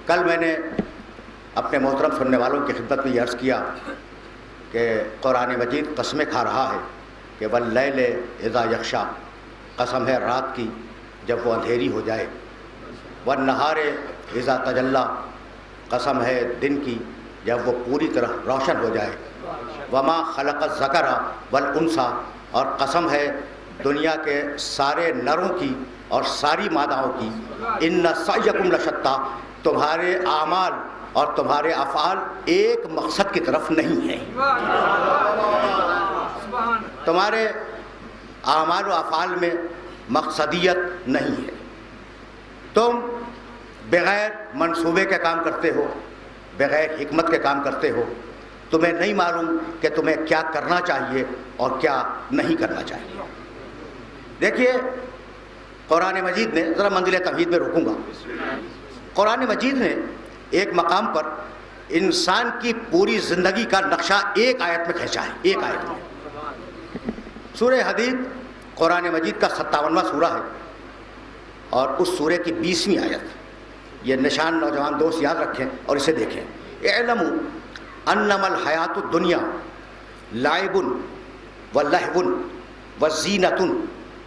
کل میں نے اپنے محترم سننے والوں کی خدمت میں یہ عرض کیا کہ قرآن مجید قسمیں کھا رہا ہے کہ واللیل اذا یغشی، قسم ہے رات کی جب وہ اندھیری ہو جائے، والنہار اذا تجلی، قسم ہے دن کی جب وہ پوری طرح روشن ہو جائے، وما خلق الذکر والانثی، اور قسم ہے دنیا کے سارے نروں کی اور ساری ماداؤں کی، ان سعیکم لشتی، تمہارے اعمال اور تمہارے افعال ایک مقصد کی طرف نہیں ہیں، تمہارے اعمال و افعال میں مقصدیت نہیں ہے، تم بغیر منصوبے کے کام کرتے ہو، بغیر حکمت کے کام کرتے ہو، تمہیں نہیں معلوم کہ تمہیں کیا کرنا چاہیے اور کیا نہیں کرنا چاہیے۔ دیکھیے قرآن مجید نے، ذرا منزل توحید میں رکوں گا، قرآن مجید نے ایک مقام پر انسان کی پوری زندگی کا نقشہ ایک آیت میں کھینچا ہے، ایک آیت میں۔ سورہ حدید قرآن مجید کا 57واں سورہ ہے اور اس سورے کی 20ویں آیت، یہ نشان نوجوان دوست یاد رکھیں اور اسے دیکھیں۔ اعلموا انما الحیات الدنیا لعب ولہو وزینۃ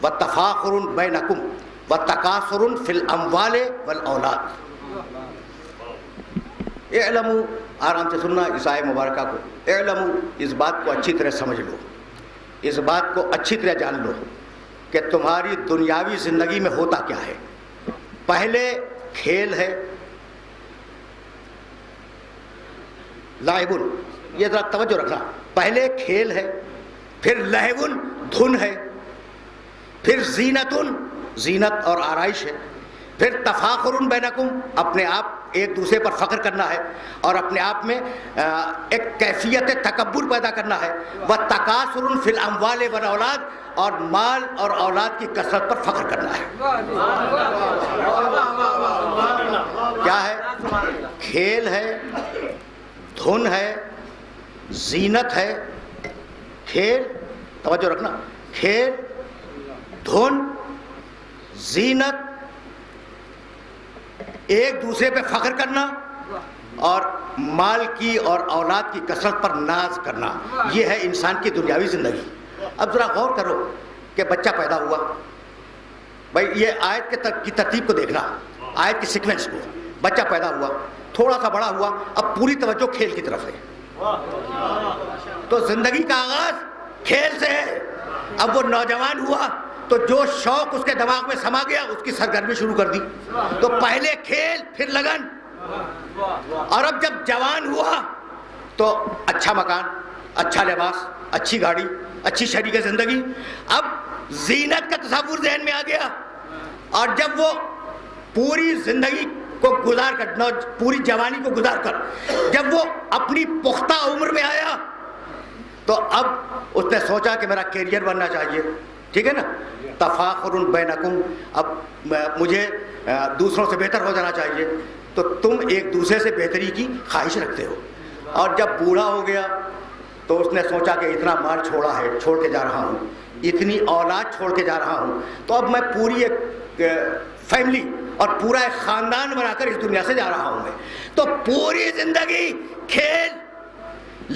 وتفاخر بینکم وتکاثر فی الاموال والاولاد۔ اعلموا، آرام سے سننا اس آیت مبارکہ کو، اعلموا، اس بات کو اچھی طرح سمجھ لو، اس بات کو اچھی طرح جان لو کہ تمہاری دنیاوی زندگی میں ہوتا کیا ہے۔ پہلے کھیل ہے، لعبن، یہ ذرا توجہ رکھنا، پہلے کھیل ہے، پھر لہون دھن ہے، پھر زینتن زینت اور آرائش ہے، پھر تفاخر بینکم اپنے آپ ایک دوسرے پر فخر کرنا ہے اور اپنے آپ میں ایک کیفیت تکبر پیدا کرنا ہے، وتکاثر فی الاموال والاولاد، اور مال اور اولاد کی کثرت پر فخر کرنا ہے۔ کیا ہے؟ کھیل ہے، دھن ہے، زینت ہے، کھیل، توجہ رکھنا، کھیل، دھن، زینت، ایک دوسرے پہ فخر کرنا اور مال کی اور اولاد کی کثرت پر ناز کرنا، یہ ہے انسان کی دنیاوی زندگی۔ اب ذرا غور کرو کہ بچہ پیدا ہوا، بھائی یہ آیت کی ترتیب کو دیکھنا، آیت کی سیکوینس کو، بچہ پیدا ہوا، تھوڑا سا بڑا ہوا، اب پوری توجہ کھیل کی طرف ہے، تو زندگی کا آغاز کھیل سے ہے۔ اب وہ نوجوان ہوا تو جو شوق اس کے دماغ میں سما گیا اس کی سرگرمی شروع کر دی، تو پہلے کھیل پھر لگن، اور اب جب جوان ہوا تو اچھا مکان، اچھا لباس، اچھی گاڑی، اچھی شریک زندگی، اب زینت کا تصور ذہن میں آ گیا، اور جب وہ پوری زندگی کو گزار کر، پوری جوانی کو گزار کر جب وہ اپنی پختہ عمر میں آیا تو اب اس نے سوچا کہ میرا کیریئر بننا چاہیے، ٹھیک ہے نا، تفاخر بینکم، اب مجھے دوسروں سے بہتر ہو جانا چاہیے، تو تم ایک دوسرے سے بہتری کی خواہش رکھتے ہو، اور جب بوڑھا ہو گیا تو اس نے سوچا کہ اتنا مال چھوڑا ہے، چھوڑ کے جا رہا ہوں، اتنی اولاد چھوڑ کے جا رہا ہوں، تو اب میں پوری ایک فیملی اور پورا ایک خاندان بنا کر اس دنیا سے جا رہا ہوں میں، تو پوری زندگی کھیل،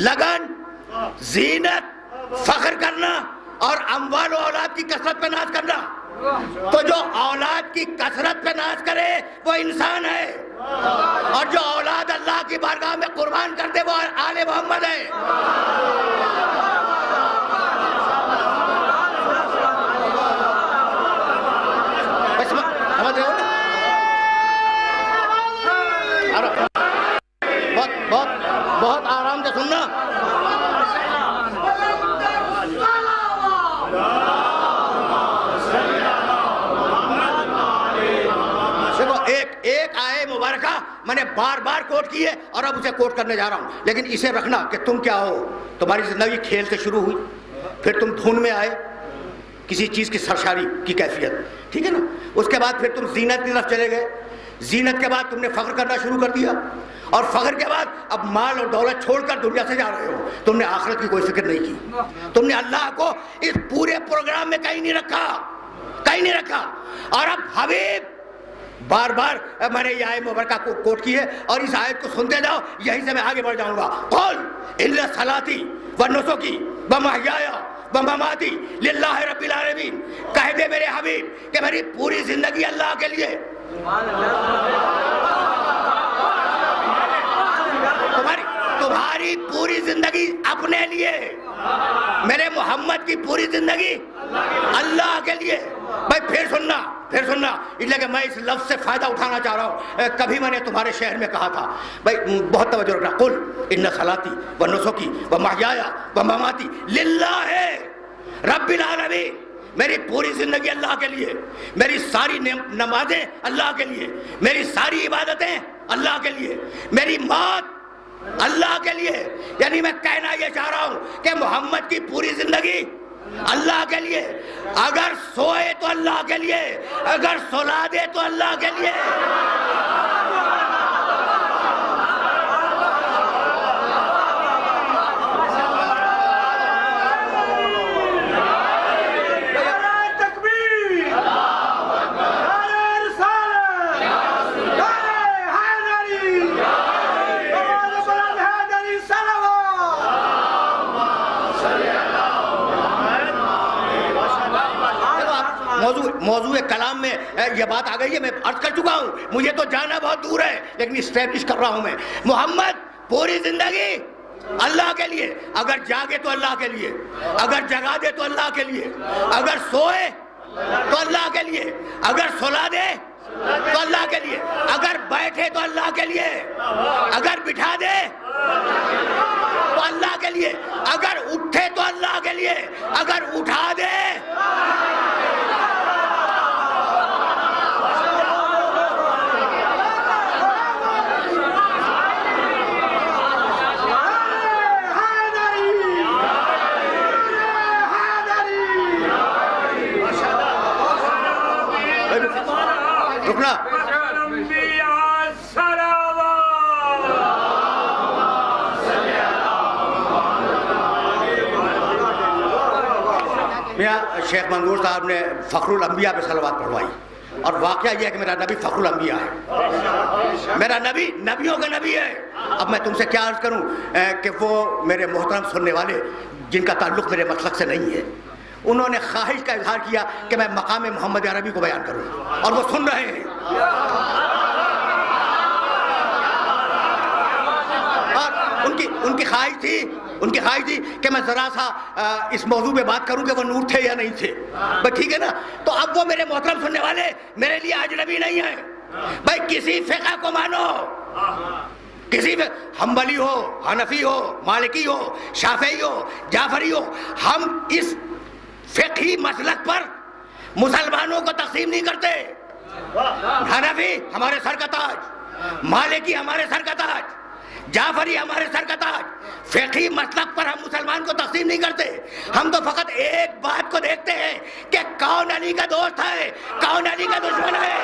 لگن، زینت، فخر کرنا اور اموال و اولاد کی کثرت پہ ناز کرنا، تو جو اولاد کی کثرت پہ ناز کرے وہ انسان ہے، اور جو اولاد اللہ کی بارگاہ میں قربان کر دے وہ آل محمد ہے۔ سمجھ رہے ہو نا؟ بہت آرام سے سننا، ایک آیت مبارکہ میں نے بار بار کوٹ کی ہے اور اب اسے کوٹ کرنے جا رہا ہوں، لیکن اسے رکھنا کہ تم کیا ہو، تمہاری زندگی کھیل سے شروع ہوئی، پھر تم دھن میں آئے، کسی چیز کی سرشاری کی کیفیت، ٹھیک ہے نا، اس کے بعد پھر تم زینت کی طرف چلے گئے، زینت کے بعد تم نے فخر کرنا شروع کر دیا، اور فخر کے بعد اب مال اور دولت چھوڑ کر دنیا سے جا رہے ہو، تم نے آخرت کی کوئی فکر نہیں کی، تم نے اللہ کو اس پورے پروگرام میں کہیں نہیں رکھا، کہیں نہیں رکھا، اور اب حبیب بار بار میں نے یہ آیت مبارکہ کو کوٹ کی ہے اور اس آیت کو سنتے جاؤ, یہیں سے میں آگے بڑھ جاؤں گا. قل ان صلاتی و نسکی و محیایا و مماتی للہ رب العالمین. کہہ دے میرے حبیب کہ میری پوری زندگی اللہ کے لیے, تمہاری پوری زندگی اپنے لیے, میرے محمد کی پوری زندگی اللہ کے لیے. بھائی پھر سننا, اس لیے کہ میں اس لفظ سے فائدہ اٹھانا چاہ رہا ہوں. کبھی میں نے تمہارے شہر میں کہا تھا, بھائی بہت توجہ رکھنا, قل ان صلاتی و نسکی و محیایا و مماتی للہ رب العالمین. میری پوری زندگی اللہ کے لیے, میری ساری نمازیں اللہ کے لیے, میری ساری عبادتیں اللہ کے لیے, میری موت اللہ کے لیے. یعنی میں کہنا یہ چاہ رہا ہوں کہ محمد کی پوری زندگی اللہ کے لیے. اگر سوئے تو اللہ کے لیے, اگر سلا دے تو اللہ کے لیے. موضوع کلام میں یہ بات آ گئی ہے, میں عرض کر چکا ہوں, مجھے تو جانا بہت دور ہے لیکن اسٹیبلش کر رہا ہوں میں. محمد پوری زندگی اللہ کے لیے, اگر جاگے تو اللہ کے لیے, اگر جگا دے تو اللہ کے لیے, اگر سوئے تو اللہ کے لیے, اگر سلا دے تو اللہ کے لیے, اگر بیٹھے تو اللہ کے لیے, اگر بٹھا دے تو اللہ کے لیے, اگر اٹھے تو اللہ کے لیے, اگر اٹھا دے. رکنا, میاں شیخ منظور صاحب نے فخر الانبیاء پہ صلوات پڑھوائی, اور واقعہ یہ ہے کہ میرا نبی فخر الانبیاء ہے, میرا نبی نبیوں کا نبی ہے. اب میں تم سے کیا عرض کروں کہ وہ میرے محترم سننے والے جن کا تعلق میرے مسلک سے نہیں ہے, انہوں نے خواہش کا اظہار کیا کہ میں مقام محمد عربی کو بیان کروں, اور وہ سن رہے ہیں. اور ان کی خواہش تھی کہ میں ذرا سا اس موضوع پہ بات کروں کہ وہ نور تھے یا نہیں تھے. بس ٹھیک ہے نا, تو اب وہ میرے محترم سننے والے میرے لیے اجنبی نہیں ہیں. بھائی کسی فقہ کو مانو, کسی حنبلی ہو, حنفی ہو, مالکی ہو, شافعی ہو, جعفری ہو, ہم اس فقہی مسلک پر مسلمانوں کو تقسیم نہیں کرتے. حنفی ہمارے سر کا تاج, مالکی ہمارے سر کا تاج, جعفری ہمارے سر کا تاج. فقہی مسلک پر ہم مسلمان کو تقسیم نہیں کرتے. ہم تو فقط ایک بات کو دیکھتے ہیں کہ کون علی کا دوست ہے, کون علی کا دشمن ہے.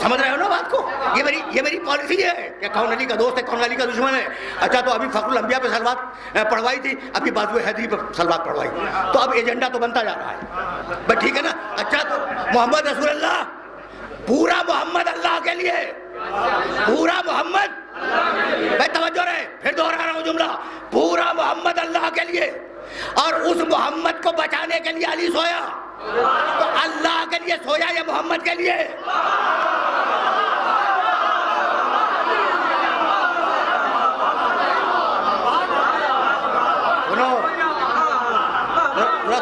سمجھ رہے ہو نا بات کو, یہ میری پالیسی ہے کہ کون علی کا دوست ہے, کون علی کا دشمن ہے. اچھا تو ابھی فخر الانبیاء پہ صلوات پڑھوائی تھی, ابھی بازو حیدری پہ صلوات پڑھوائی, تو اب ایجنڈا تو بنتا جا رہا ہے. بس ٹھیک ہے نا. اچھا تو محمد رسول اللہ, پورا محمد اللہ کے لیے, پورا محمد, میں توجہ رہے, پھر دوہرا رہا ہوں جملہ, پورا محمد اللہ کے لیے. اور اس محمد کو بچانے کے لیے علی سویا, تو اللہ کے لیے سویا یا محمد کے لیے؟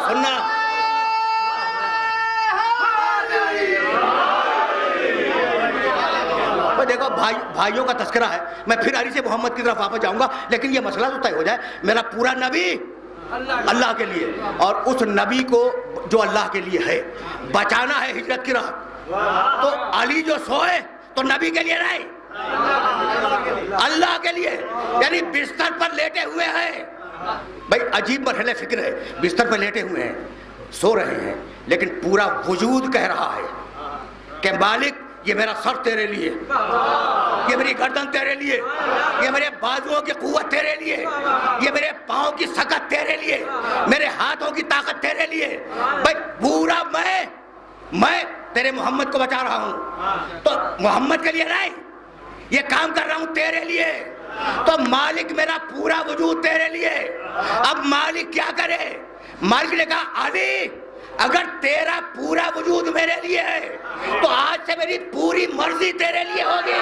سننا دیکھو بھائیوں کا تذکرہ ہے، میں پھر علی سے محمد کی طرف واپس جاؤں گا، لیکن یہ مسئلہ تو طے ہو جائے، میرا پورا نبی اللہ کے لیے، اور اس نبی کو جو اللہ کے لیے ہے بچانا ہے ہجرت کی راہ، تو علی جو سوئے تو نبی کے لیے نہیں، اللہ کے لیے، یعنی بستر پر لیٹے ہوئے ہیں. بھائی عجیب مرحلہ فکر ہے، بستر پر لیٹے ہوئے ہیں، سو رہے ہیں، لیکن پورا وجود کہہ رہا ہے کہ مالک یہ میرا سر تیرے لیے، یہ میری گردن تیرے لیے، یہ میرے بازوؤں کی قوت تیرے لیے، یہ میرے پاؤں کی سکت تیرے لیے، میرے ہاتھوں کی طاقت تیرے لیے. بھائی پورا میں تیرے محمد کو بچا رہا ہوں، تو محمد کے لیے نہیں، یہ کام کر رہا ہوں تیرے لیے، تو مالک میرا پورا وجود تیرے لیے. اب مالک کیا کرے؟ مالک نے کہا علی اگر تیرا پورا وجود میرے لیے ہے تو آج سے میری پوری مرضی تیرے لیے ہوگی.